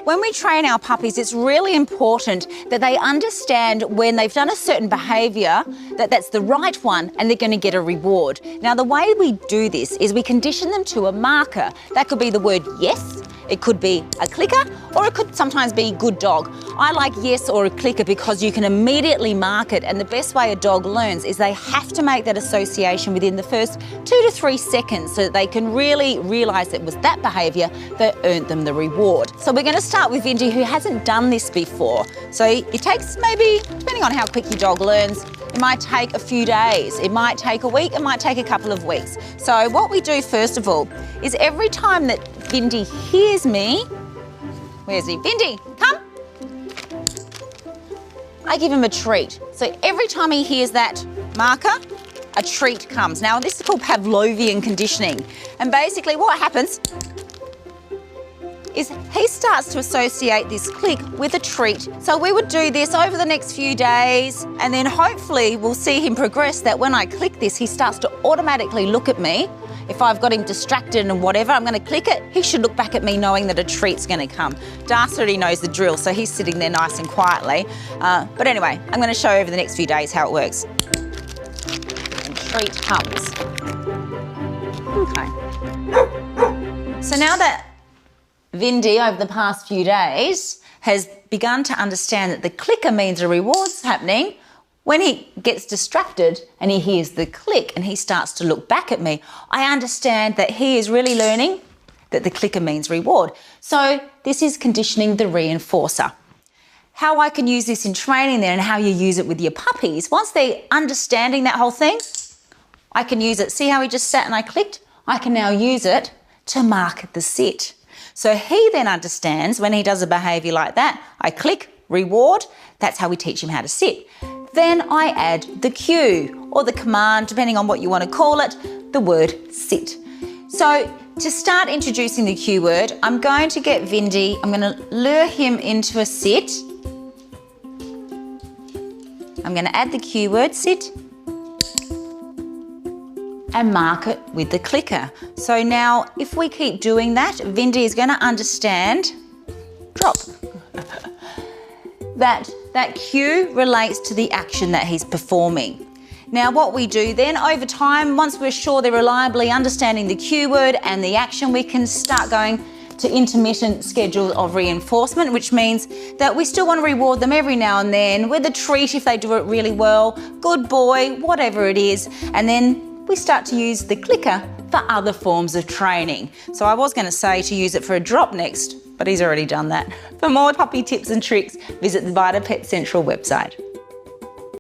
When we train our puppies, it's really important that they understand when they've done a certain behaviour that that's the right one and they're going to get a reward. Now, the way we do this is we condition them to a marker. That could be the word yes, it could be a clicker, or it could sometimes be good dog. I like yes or a clicker because you can immediately mark it, and the best way a dog learns is they have to make that association within the first 2 to 3 seconds so that they can really realise it was that behaviour that earned them the reward. So we're going to start with Vindy, who hasn't done this before. So it takes maybe, depending on how quick your dog learns, it might take a few days, it might take a week, it might take a couple of weeks. So what we do first of all is every time that Vindy hears me, where's he? Vindy, come. I give him a treat. So every time he hears that marker, a treat comes. Now this is called Pavlovian conditioning. And basically what happens is he starts to associate this click with a treat. So we would do this over the next few days, and then hopefully we'll see him progress that when I click this, he starts to automatically look at me. If I've got him distracted and whatever, I'm going to click it, he should look back at me knowing that a treat's going to come. Das already knows the drill, so he's sitting there nice and quietly. But anyway, I'm going to show over the next few days how it works. And treat comes. Okay. So now that Vindy, over the past few days, has begun to understand that the clicker means a reward's happening, when he gets distracted and he hears the click and he starts to look back at me, I understand that he is really learning that the clicker means reward. So this is conditioning the reinforcer. How I can use this in training then and how you use it with your puppies, once they're understanding that whole thing, I can use it. See how he just sat and I clicked? I can now use it to mark the sit. So he then understands when he does a behaviour like that, I click, reward, that's how we teach him how to sit. Then I add the cue or the command, depending on what you want to call it, the word sit. So to start introducing the cue word, I'm going to get Vindy, I'm going to lure him into a sit. I'm going to add the cue word sit and mark it with the clicker. So now if we keep doing that, Vindy is going to understand, drop, that cue relates to the action that he's performing. Now what we do then over time, once we're sure they're reliably understanding the cue word and the action, we can start going to intermittent schedules of reinforcement, which means that we still want to reward them every now and then with a treat if they do it really well, good boy, whatever it is, and then we start to use the clicker for other forms of training. So I was going to say to use it for a drop next, but he's already done that. For more puppy tips and tricks, visit the Vita Pet Central website.